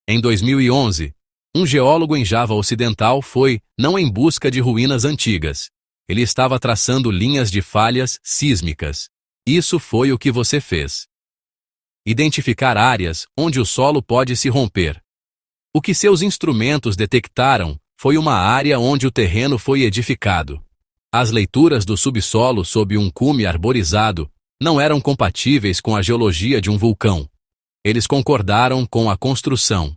Em 2011, um geólogo em Java Ocidental foi, não em busca de ruínas antigas. Ele estava traçando linhas de falhas sísmicas. Isso foi o que você fez. Identificar áreas onde o solo pode se romper. O que seus instrumentos detectaram foi uma área onde o terreno foi edificado. As leituras do subsolo sob um cume arborizado não eram compatíveis com a geologia de um vulcão. Eles concordaram com a construção.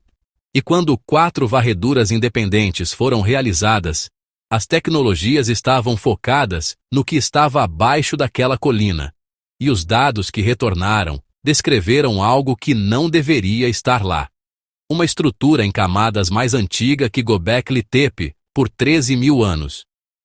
E quando 4 varreduras independentes foram realizadas, as tecnologias estavam focadas no que estava abaixo daquela colina. E os dados que retornaram descreveram algo que não deveria estar lá. Uma estrutura em camadas mais antiga que Göbekli Tepe, por 13 mil anos.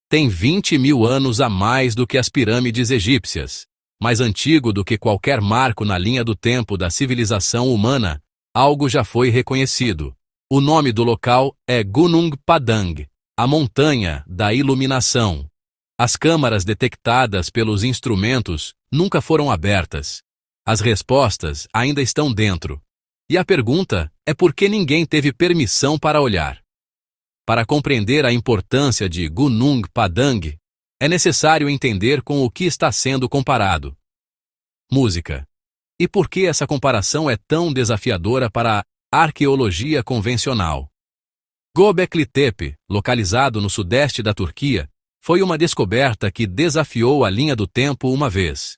Tem 20 mil anos a mais do que as pirâmides egípcias. Mais antigo do que qualquer marco na linha do tempo da civilização humana, algo já foi reconhecido. O nome do local é Gunung Padang, a montanha da iluminação. As câmaras detectadas pelos instrumentos nunca foram abertas. As respostas ainda estão dentro. E a pergunta é por que ninguém teve permissão para olhar. Para compreender a importância de Gunung Padang, é necessário entender com o que está sendo comparado. Música. E por que essa comparação é tão desafiadora para a arqueologia convencional? Göbekli Tepe, localizado no sudeste da Turquia, foi uma descoberta que desafiou a linha do tempo uma vez.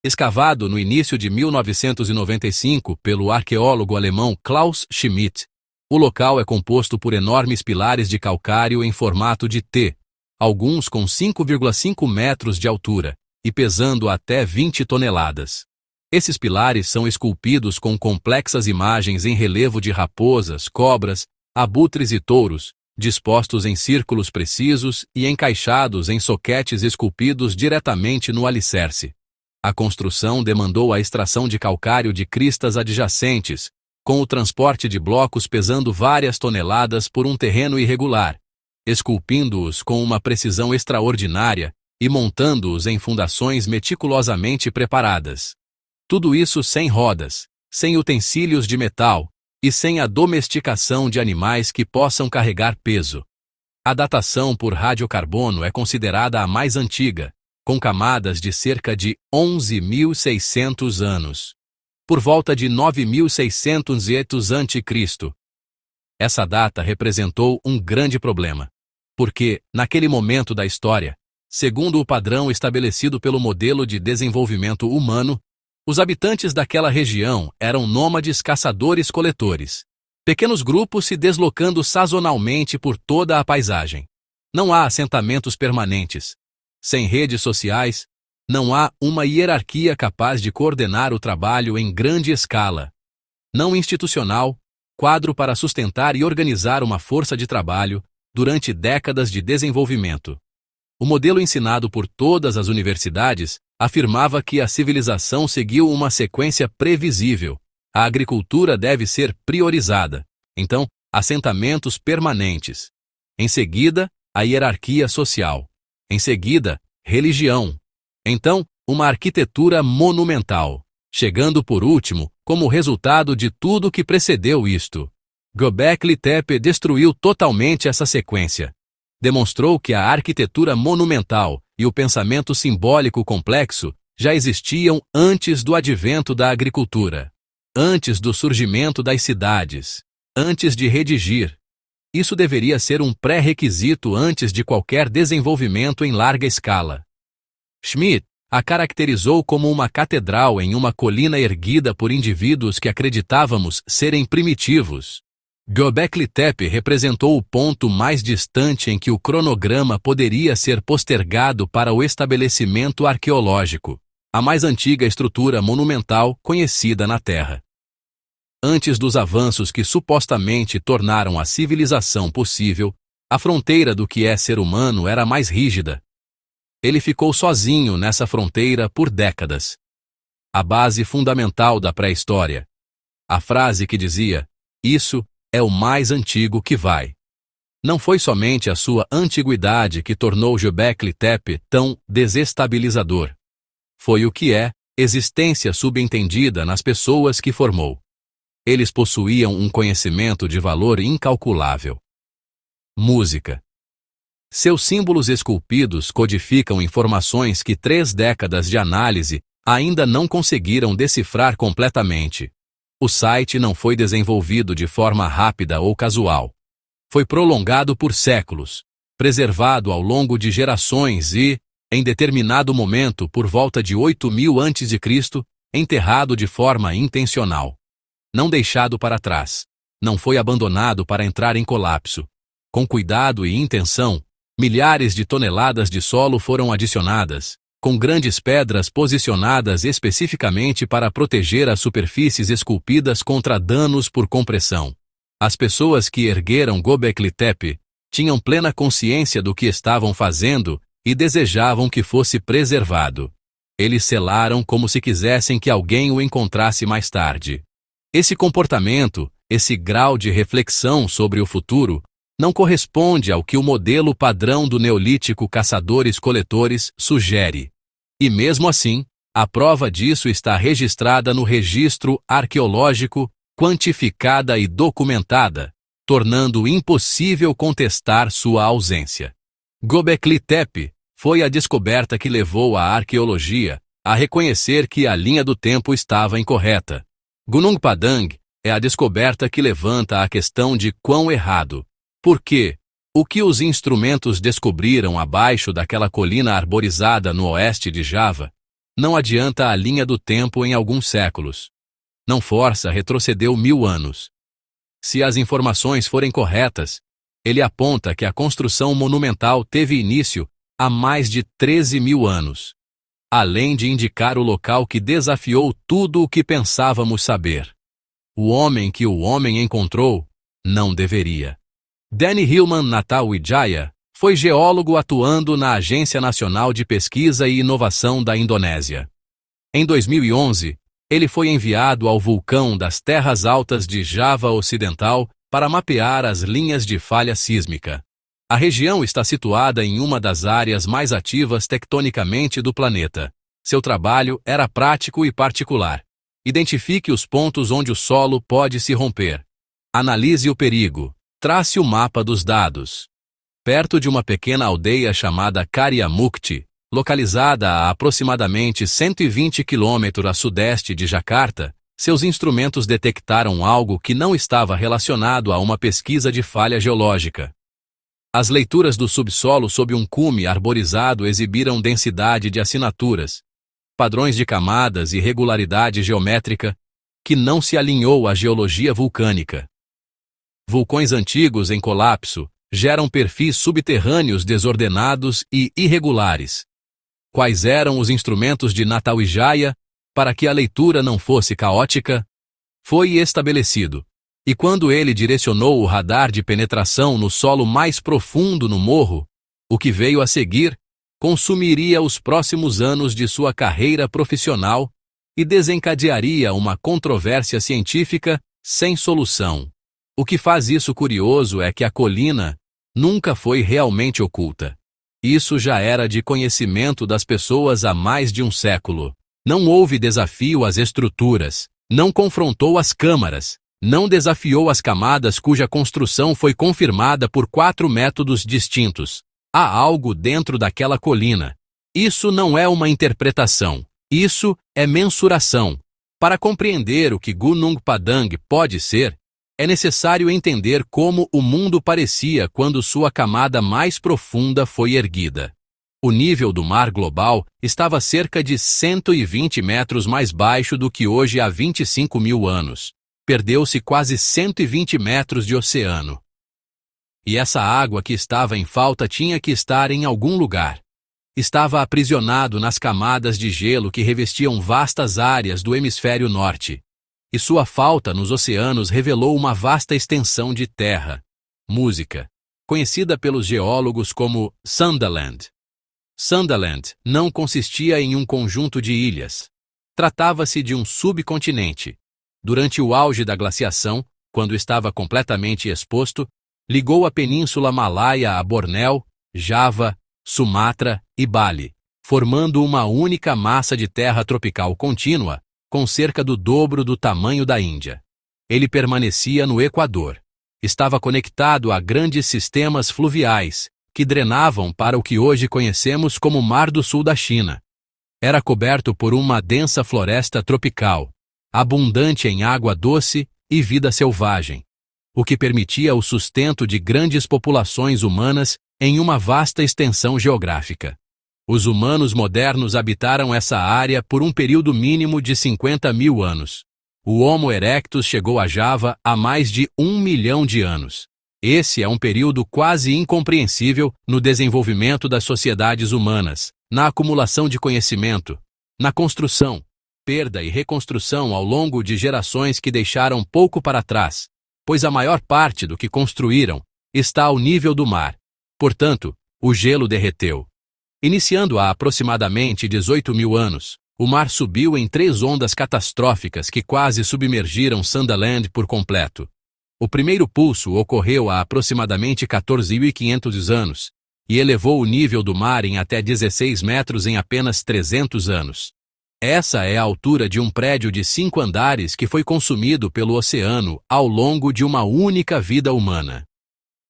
Escavado no início de 1995 pelo arqueólogo alemão Klaus Schmidt, o local é composto por enormes pilares de calcário em formato de T, alguns com 5,5 metros de altura e pesando até 20 toneladas. Esses pilares são esculpidos com complexas imagens em relevo de raposas, cobras, abutres e touros, dispostos em círculos precisos e encaixados em soquetes esculpidos diretamente no alicerce. A construção demandou a extração de calcário de cristas adjacentes, com o transporte de blocos pesando várias toneladas por um terreno irregular, esculpindo-os com uma precisão extraordinária e montando-os em fundações meticulosamente preparadas. Tudo isso sem rodas, sem utensílios de metal e sem a domesticação de animais que possam carregar peso. A datação por radiocarbono é considerada a mais antiga, com camadas de cerca de 11.600 anos. Por volta de 9.600 a.C. Essa data representou um grande problema, porque, naquele momento da história, segundo o padrão estabelecido pelo modelo de desenvolvimento humano, os habitantes daquela região eram nômades caçadores-coletores, pequenos grupos se deslocando sazonalmente por toda a paisagem. Não há assentamentos permanentes. Sem redes sociais, não há uma hierarquia capaz de coordenar o trabalho em grande escala. Não institucional, quadro para sustentar e organizar uma força de trabalho durante décadas de desenvolvimento. O modelo ensinado por todas as universidades afirmava que a civilização seguiu uma sequência previsível. A agricultura deve ser priorizada. Então, assentamentos permanentes. Em seguida, a hierarquia social. Em seguida, religião. Então, uma arquitetura monumental, chegando por último como resultado de tudo que precedeu isto. Göbekli Tepe destruiu totalmente essa sequência. Demonstrou que a arquitetura monumental e o pensamento simbólico complexo já existiam antes do advento da agricultura, antes do surgimento das cidades, antes de redigir. Isso deveria ser um pré-requisito antes de qualquer desenvolvimento em larga escala. Schmidt a caracterizou como uma catedral em uma colina erguida por indivíduos que acreditávamos serem primitivos. Göbekli Tepe representou o ponto mais distante em que o cronograma poderia ser postergado para o estabelecimento arqueológico, a mais antiga estrutura monumental conhecida na Terra. Antes dos avanços que supostamente tornaram a civilização possível, a fronteira do que é ser humano era mais rígida. Ele ficou sozinho nessa fronteira por décadas. A base fundamental da pré-história. A frase que dizia, isso é o mais antigo que vai. Não foi somente a sua antiguidade que tornou Göbekli Tepe tão desestabilizador. Foi o que é existência subentendida nas pessoas que formou. Eles possuíam um conhecimento de valor incalculável. Música. Seus símbolos esculpidos codificam informações que 3 décadas de análise ainda não conseguiram decifrar completamente. O site não foi desenvolvido de forma rápida ou casual. Foi prolongado por séculos, preservado ao longo de gerações e, em determinado momento, por volta de 8000 a.C., enterrado de forma intencional. Não deixado para trás. Não foi abandonado para entrar em colapso. Com cuidado e intenção, milhares de toneladas de solo foram adicionadas, com grandes pedras posicionadas especificamente para proteger as superfícies esculpidas contra danos por compressão. As pessoas que ergueram Göbekli Tepe tinham plena consciência do que estavam fazendo e desejavam que fosse preservado. Eles selaram como se quisessem que alguém o encontrasse mais tarde. Esse comportamento, esse grau de reflexão sobre o futuro, não corresponde ao que o modelo padrão do Neolítico caçadores-coletores sugere. E mesmo assim, a prova disso está registrada no registro arqueológico, quantificada e documentada, tornando impossível contestar sua ausência. Göbekli Tepe foi a descoberta que levou a arqueologia a reconhecer que a linha do tempo estava incorreta. Gunung Padang é a descoberta que levanta a questão de quão errado. Por quê? O que os instrumentos descobriram abaixo daquela colina arborizada no oeste de Java não adianta a linha do tempo em alguns séculos. Não força retrocedeu 1000 anos. Se as informações forem corretas, ele aponta que a construção monumental teve início há mais de 13.000 anos, além de indicar o local que desafiou tudo o que pensávamos saber. O homem que o homem encontrou não deveria. Danny Hillman Natawijaya foi geólogo atuando na Agência Nacional de Pesquisa e Inovação da Indonésia. Em 2011, ele foi enviado ao vulcão das Terras Altas de Java Ocidental para mapear as linhas de falha sísmica. A região está situada em uma das áreas mais ativas tectonicamente do planeta. Seu trabalho era prático e particular. Identifique os pontos onde o solo pode se romper. Analise o perigo. Trace o mapa dos dados. Perto de uma pequena aldeia chamada Karyamukti, localizada a aproximadamente 120 km a sudeste de Jakarta, seus instrumentos detectaram algo que não estava relacionado a uma pesquisa de falha geológica. As leituras do subsolo sob um cume arborizado exibiram densidade de assinaturas, padrões de camadas e regularidade geométrica que não se alinhou à geologia vulcânica. Vulcões antigos em colapso geram perfis subterrâneos desordenados e irregulares. Quais eram os instrumentos de Natawijaya para que a leitura não fosse caótica? Foi estabelecido. E quando ele direcionou o radar de penetração no solo mais profundo no morro, o que veio a seguir consumiria os próximos anos de sua carreira profissional e desencadearia uma controvérsia científica sem solução. O que faz isso curioso é que a colina nunca foi realmente oculta. Isso já era de conhecimento das pessoas há mais de um século. Não houve desafio às estruturas, não confrontou as câmaras, não desafiou as camadas cuja construção foi confirmada por 4 métodos distintos. Há algo dentro daquela colina. Isso não é uma interpretação. Isso é mensuração. Para compreender o que Gunung Padang pode ser, é necessário entender como o mundo parecia quando sua camada mais profunda foi erguida. O nível do mar global estava cerca de 120 metros mais baixo do que hoje há 25.000 anos. Perdeu-se quase 120 metros de oceano. E essa água que estava em falta tinha que estar em algum lugar. Estava aprisionado nas camadas de gelo que revestiam vastas áreas do hemisfério norte. E sua falta nos oceanos revelou uma vasta extensão de terra. Música, conhecida pelos geólogos como Sundaland. Sundaland não consistia em um conjunto de ilhas. Tratava-se de um subcontinente. Durante o auge da glaciação, quando estava completamente exposto, ligou a Península Malaia a Bornéu, Java, Sumatra e Bali, formando uma única massa de terra tropical contínua, com cerca do dobro do tamanho da Índia. Ele permanecia no Equador. Estava conectado a grandes sistemas fluviais, que drenavam para o que hoje conhecemos como Mar do Sul da China. Era coberto por uma densa floresta tropical, abundante em água doce e vida selvagem, o que permitia o sustento de grandes populações humanas em uma vasta extensão geográfica. Os humanos modernos habitaram essa área por um período mínimo de 50 mil anos. O Homo erectus chegou a Java há mais de 1 milhão de anos. Esse é um período quase incompreensível no desenvolvimento das sociedades humanas, na acumulação de conhecimento, na construção, perda e reconstrução ao longo de gerações que deixaram pouco para trás, pois a maior parte do que construíram está ao nível do mar. Portanto, o gelo derreteu. Iniciando há aproximadamente 18 mil anos, o mar subiu em 3 ondas catastróficas que quase submergiram Sundaland por completo. O primeiro pulso ocorreu há aproximadamente 14.500 anos e elevou o nível do mar em até 16 metros em apenas 300 anos. Essa é a altura de um prédio de 5 andares que foi consumido pelo oceano ao longo de uma única vida humana.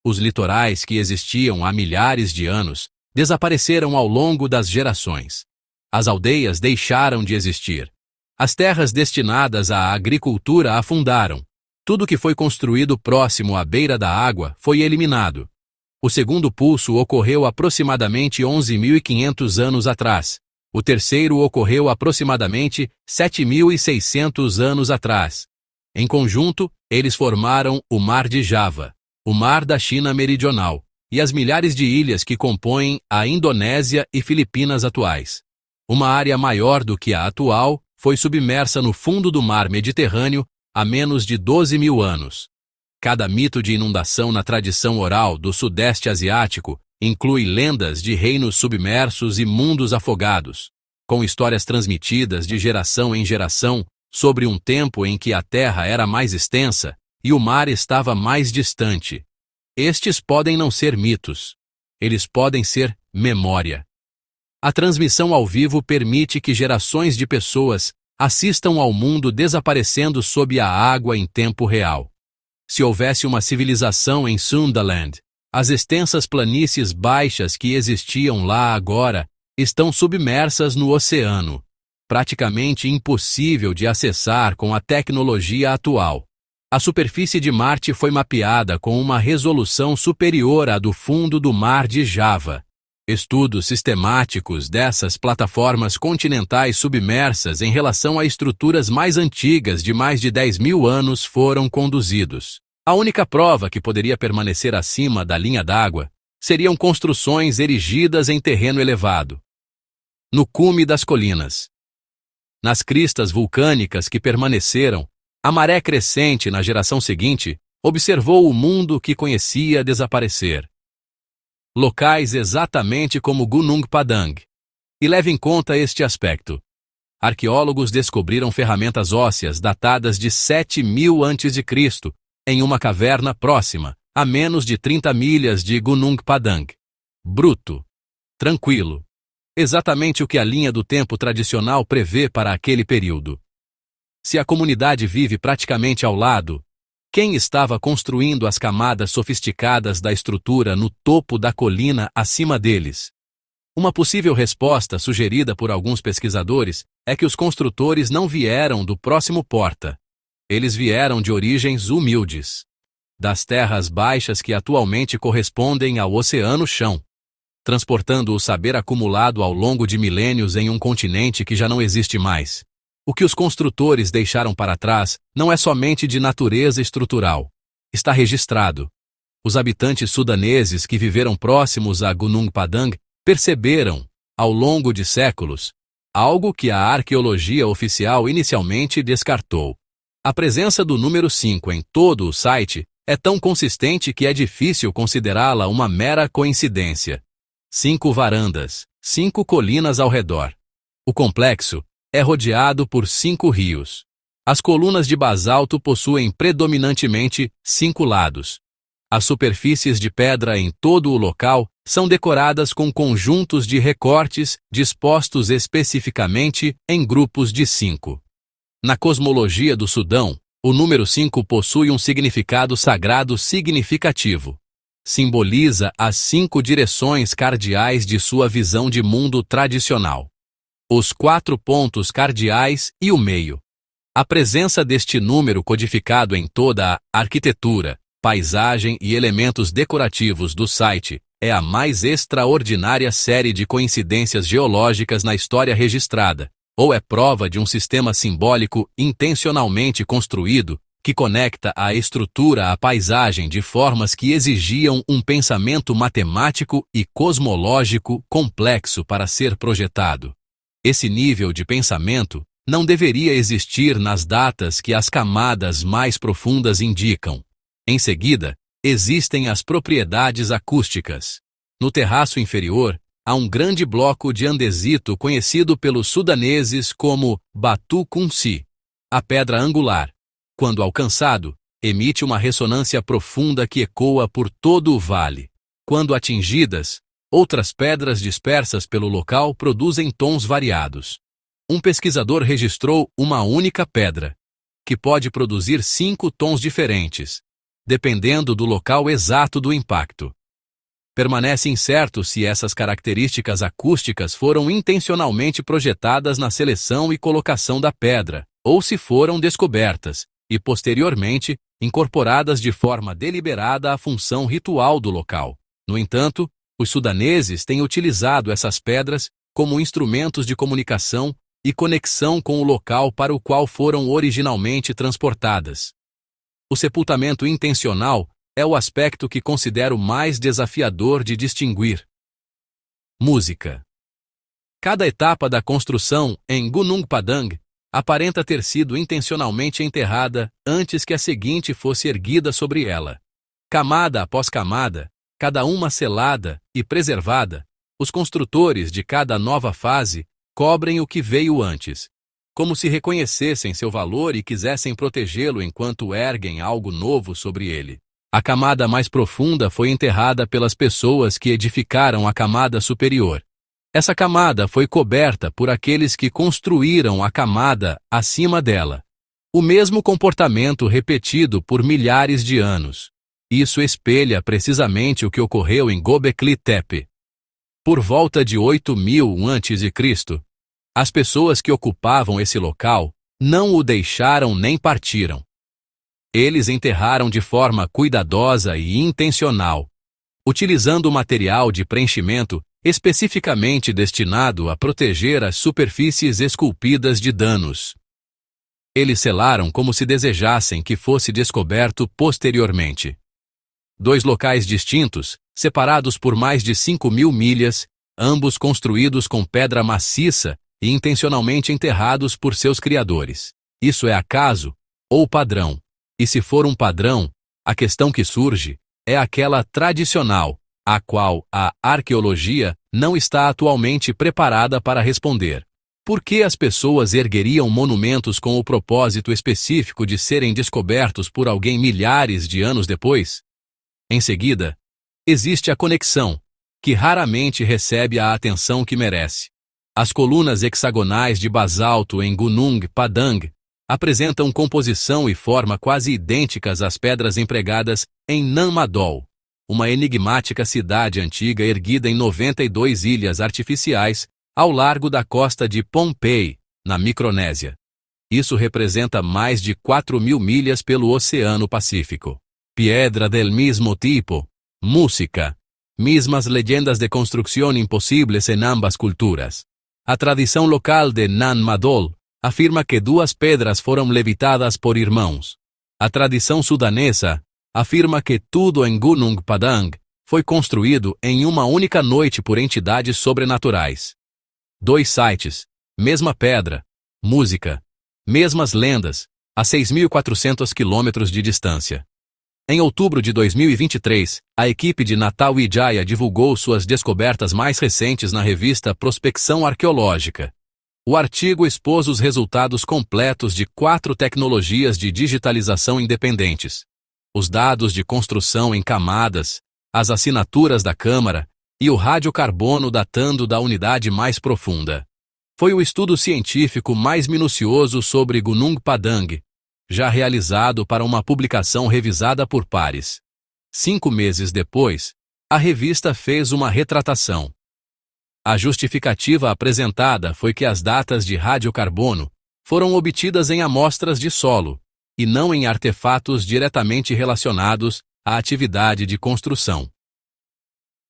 Os litorais que existiam há milhares de anos desapareceram ao longo das gerações. As aldeias deixaram de existir. As terras destinadas à agricultura afundaram. Tudo que foi construído próximo à beira da água foi eliminado. O segundo pulso ocorreu aproximadamente 11.500 anos atrás. O terceiro ocorreu aproximadamente 7.600 anos atrás. Em conjunto, eles formaram o Mar de Java, o Mar da China Meridional e as milhares de ilhas que compõem a Indonésia e Filipinas atuais. Uma área maior do que a atual foi submersa no fundo do mar Mediterrâneo há menos de 12 mil anos. Cada mito de inundação na tradição oral do Sudeste Asiático inclui lendas de reinos submersos e mundos afogados, com histórias transmitidas de geração em geração sobre um tempo em que a Terra era mais extensa e o mar estava mais distante. Estes podem não ser mitos. Eles podem ser memória. A transmissão ao vivo permite que gerações de pessoas assistam ao mundo desaparecendo sob a água em tempo real. Se houvesse uma civilização em Sundaland, as extensas planícies baixas que existiam lá agora estão submersas no oceano, praticamente impossível de acessar com a tecnologia atual. A superfície de Marte foi mapeada com uma resolução superior à do fundo do Mar de Java. Estudos sistemáticos dessas plataformas continentais submersas em relação a estruturas mais antigas de mais de 10 mil anos foram conduzidos. A única prova que poderia permanecer acima da linha d'água seriam construções erigidas em terreno elevado, no cume das colinas. Nas cristas vulcânicas que permaneceram, a maré crescente na geração seguinte observou o mundo que conhecia desaparecer. Locais exatamente como Gunung Padang. E leve em conta este aspecto. Arqueólogos descobriram ferramentas ósseas datadas de 7.000 a.C. em uma caverna próxima, a menos de 30 milhas de Gunung Padang. Bruto. Tranquilo. Exatamente o que a linha do tempo tradicional prevê para aquele período. Se a comunidade vive praticamente ao lado, quem estava construindo as camadas sofisticadas da estrutura no topo da colina acima deles? Uma possível resposta sugerida por alguns pesquisadores é que os construtores não vieram do próximo Porta. Eles vieram de origens humildes, das terras baixas que atualmente correspondem ao oceano-chão, transportando o saber acumulado ao longo de milênios em um continente que já não existe mais. O que os construtores deixaram para trás não é somente de natureza estrutural. Está registrado. Os habitantes sudaneses que viveram próximos a Gunung Padang perceberam, ao longo de séculos, algo que a arqueologia oficial inicialmente descartou. A presença do número 5 em todo o site é tão consistente que é difícil considerá-la uma mera coincidência. 5 varandas, 5 colinas ao redor. O complexo é rodeado por 5 rios. As colunas de basalto possuem predominantemente 5 lados. As superfícies de pedra em todo o local são decoradas com conjuntos de recortes dispostos especificamente em grupos de 5. Na cosmologia do Sudão, O número 5 possui um significado sagrado significativo. Simboliza as 5 direções cardeais de sua visão de mundo tradicional. Os 4 pontos cardeais e o meio. A presença deste número codificado em toda a arquitetura, paisagem e elementos decorativos do site é a mais extraordinária série de coincidências geológicas na história registrada, ou é prova de um sistema simbólico intencionalmente construído que conecta a estrutura à paisagem de formas que exigiam um pensamento matemático e cosmológico complexo para ser projetado. Esse nível de pensamento não deveria existir nas datas que as camadas mais profundas indicam. Em seguida, existem as propriedades acústicas. No terraço inferior, há um grande bloco de andesito conhecido pelos sudaneses como Batu Kunsi, a pedra angular. Quando alcançado, emite uma ressonância profunda que ecoa por todo o vale. Quando atingidas, outras pedras dispersas pelo local produzem tons variados. Um pesquisador registrou uma única pedra, que pode produzir 5 tons diferentes, dependendo do local exato do impacto. Permanece incerto se essas características acústicas foram intencionalmente projetadas na seleção e colocação da pedra, ou se foram descobertas e, posteriormente, incorporadas de forma deliberada à função ritual do local. No entanto, os sudaneses têm utilizado essas pedras como instrumentos de comunicação e conexão com o local para o qual foram originalmente transportadas. O sepultamento intencional é o aspecto que considero mais desafiador de distinguir. Música. Cada etapa da construção em Gunung Padang aparenta ter sido intencionalmente enterrada antes que a seguinte fosse erguida sobre ela. Camada após camada, cada uma selada e preservada, os construtores de cada nova fase cobrem o que veio antes, como se reconhecessem seu valor e quisessem protegê-lo enquanto erguem algo novo sobre ele. A camada mais profunda foi enterrada pelas pessoas que edificaram a camada superior. Essa camada foi coberta por aqueles que construíram a camada acima dela. O mesmo comportamento repetido por milhares de anos. Isso espelha precisamente o que ocorreu em Göbekli Tepe. Por volta de 8000 a.C., as pessoas que ocupavam esse local não o deixaram nem partiram. Eles enterraram de forma cuidadosa e intencional, utilizando material de preenchimento especificamente destinado a proteger as superfícies esculpidas de danos. Eles selaram como se desejassem que fosse descoberto posteriormente. 2 locais distintos, separados por mais de 5.000 milhas, ambos construídos com pedra maciça e intencionalmente enterrados por seus criadores. Isso é acaso ou padrão? E se for um padrão, a questão que surge é aquela tradicional, a qual a arqueologia não está atualmente preparada para responder. Por que as pessoas ergueriam monumentos com o propósito específico de serem descobertos por alguém milhares de anos depois? Em seguida, existe a conexão, que raramente recebe a atenção que merece. As colunas hexagonais de basalto em Gunung Padang apresentam composição e forma quase idênticas às pedras empregadas em Nan Madol, uma enigmática cidade antiga erguida em 92 ilhas artificiais ao largo da costa de Pohnpei, na Micronésia. Isso representa mais de 4.000 milhas pelo Oceano Pacífico. Piedra del mismo tipo, música, mismas leyendas de construcción imposibles en ambas culturas. A tradição local de Nan Madol afirma que 2 pedras foram levitadas por irmãos. A tradição sudanesa afirma que tudo em Gunung Padang foi construído em uma única noite por entidades sobrenaturais. 2 sites, mesma pedra, música, mesmas lendas, a 6.400 quilômetros de distância. Em outubro de 2023, a equipe de Natal Wijaya divulgou suas descobertas mais recentes na revista Prospecção Arqueológica. O artigo expôs os resultados completos de 4 tecnologias de digitalização independentes: os dados de construção em camadas, as assinaturas da câmara e o radiocarbono datando da unidade mais profunda. Foi o estudo científico mais minucioso sobre Gunung Padang, já realizado para uma publicação revisada por pares. 5 meses depois, a revista fez uma retratação. A justificativa apresentada foi que as datas de radiocarbono foram obtidas em amostras de solo, e não em artefatos diretamente relacionados à atividade de construção.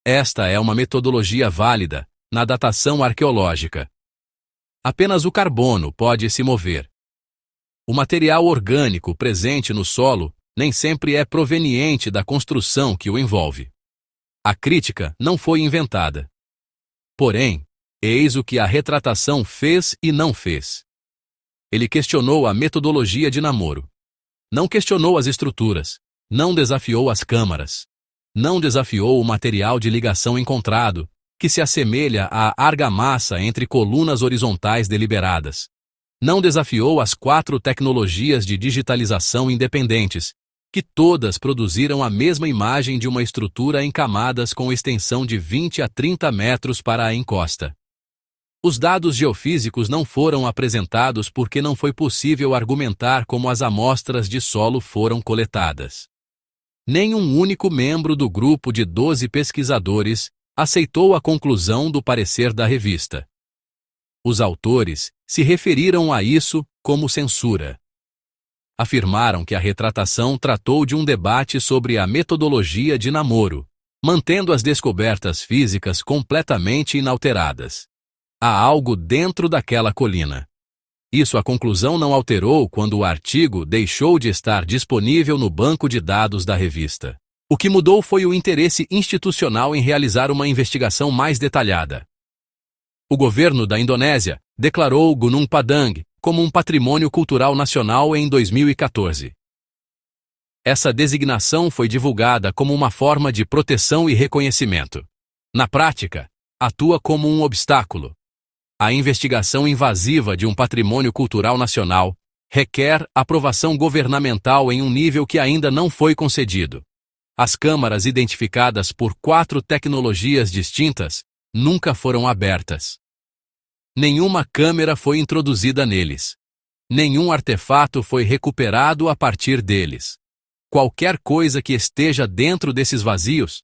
Esta é uma metodologia válida na datação arqueológica. Apenas o carbono pode se mover. O material orgânico presente no solo nem sempre é proveniente da construção que o envolve. A crítica não foi inventada. Porém, eis o que a retratação fez e não fez. Ele questionou a metodologia de namoro. Não questionou as estruturas, não desafiou as câmaras, não desafiou o material de ligação encontrado, que se assemelha à argamassa entre colunas horizontais deliberadas. Não desafiou as 4 tecnologias de digitalização independentes, que todas produziram a mesma imagem de uma estrutura em camadas com extensão de 20 a 30 metros para a encosta. Os dados geofísicos não foram apresentados porque não foi possível argumentar como as amostras de solo foram coletadas. Nenhum único membro do grupo de 12 pesquisadores aceitou a conclusão do parecer da revista. Os autores se referiram a isso como censura. Afirmaram que a retratação tratou de um debate sobre a metodologia de namoro, mantendo as descobertas físicas completamente inalteradas. Há algo dentro daquela colina. Isso a conclusão não alterou quando o artigo deixou de estar disponível no banco de dados da revista. O que mudou foi o interesse institucional em realizar uma investigação mais detalhada. O governo da Indonésia declarou Gunung Padang como um patrimônio cultural nacional em 2014. Essa designação foi divulgada como uma forma de proteção e reconhecimento. Na prática, atua como um obstáculo. A investigação invasiva de um patrimônio cultural nacional requer aprovação governamental em um nível que ainda não foi concedido. As câmaras identificadas por 4 tecnologias distintas nunca foram abertas. Nenhuma câmera foi introduzida neles. Nenhum artefato foi recuperado a partir deles. Qualquer coisa que esteja dentro desses vazios,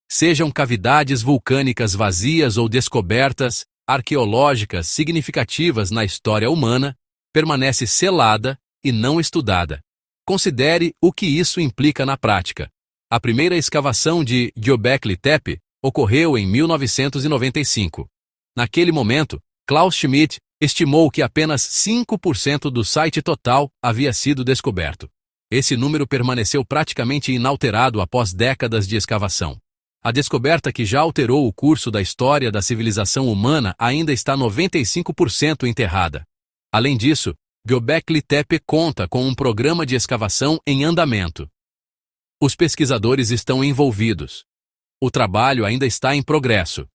sejam cavidades vulcânicas vazias ou descobertas arqueológicas significativas na história humana, permanece selada e não estudada. Considere o que isso implica na prática. A primeira escavação de Göbekli Tepe ocorreu em 1995. Naquele momento, Klaus Schmidt estimou que apenas 5% do site total havia sido descoberto. Esse número permaneceu praticamente inalterado após décadas de escavação. A descoberta que já alterou o curso da história da civilização humana ainda está 95% enterrada. Além disso, Göbekli Tepe conta com um programa de escavação em andamento. Os pesquisadores estão envolvidos. O trabalho ainda está em progresso.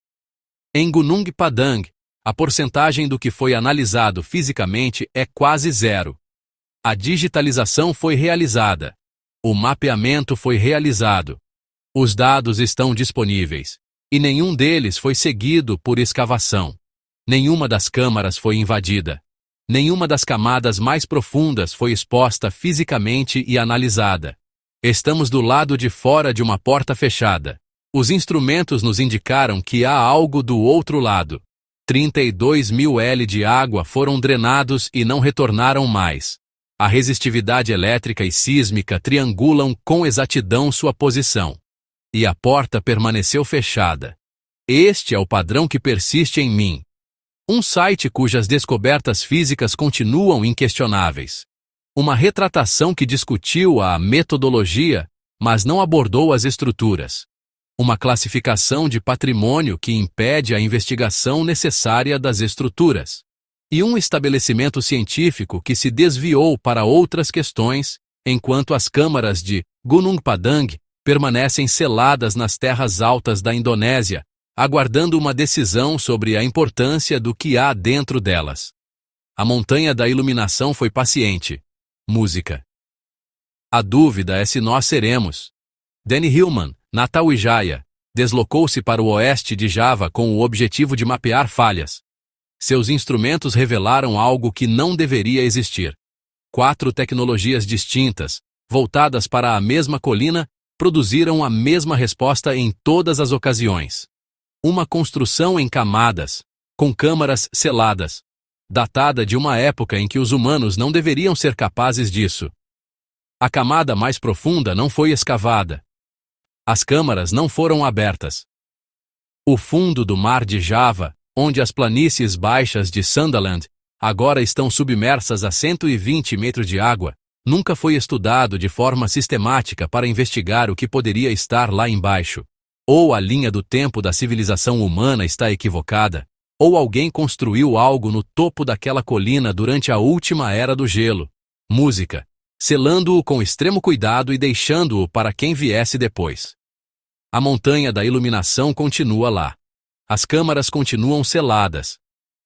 Em Gunung Padang, a porcentagem do que foi analisado fisicamente é quase zero. A digitalização foi realizada. O mapeamento foi realizado. Os dados estão disponíveis, e nenhum deles foi seguido por escavação. Nenhuma das câmaras foi invadida. Nenhuma das camadas mais profundas foi exposta fisicamente e analisada. Estamos do lado de fora de uma porta fechada. Os instrumentos nos indicaram que há algo do outro lado. 32 mil L de água foram drenados e não retornaram mais. A resistividade elétrica e sísmica triangulam com exatidão sua posição. E a porta permaneceu fechada. Este é o padrão que persiste em mim. Um site cujas descobertas físicas continuam inquestionáveis. Uma retratação que discutiu a metodologia, mas não abordou as estruturas. Uma classificação de patrimônio que impede a investigação necessária das estruturas. E um estabelecimento científico que se desviou para outras questões, enquanto as câmaras de Gunung Padang permanecem seladas nas terras altas da Indonésia, aguardando uma decisão sobre a importância do que há dentro delas. A montanha da iluminação foi paciente. Música. A dúvida é se nós seremos. Danny Hillman, na Tawijaya, deslocou-se para o oeste de Java com o objetivo de mapear falhas. Seus instrumentos revelaram algo que não deveria existir. 4 tecnologias distintas, voltadas para a mesma colina, produziram a mesma resposta em todas as ocasiões. Uma construção em camadas, com câmaras seladas, datada de uma época em que os humanos não deveriam ser capazes disso. A camada mais profunda não foi escavada. As câmaras não foram abertas. O fundo do mar de Java, onde as planícies baixas de Sundaland agora estão submersas a 120 metros de água, nunca foi estudado de forma sistemática para investigar o que poderia estar lá embaixo. Ou a linha do tempo da civilização humana está equivocada, ou alguém construiu algo no topo daquela colina durante a última era do gelo. Música, selando-o com extremo cuidado e deixando-o para quem viesse depois. A montanha da iluminação continua lá. As câmaras continuam seladas.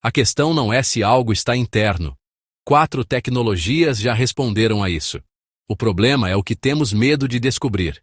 A questão não é se algo está interno. 4 tecnologias já responderam a isso. O problema é o que temos medo de descobrir.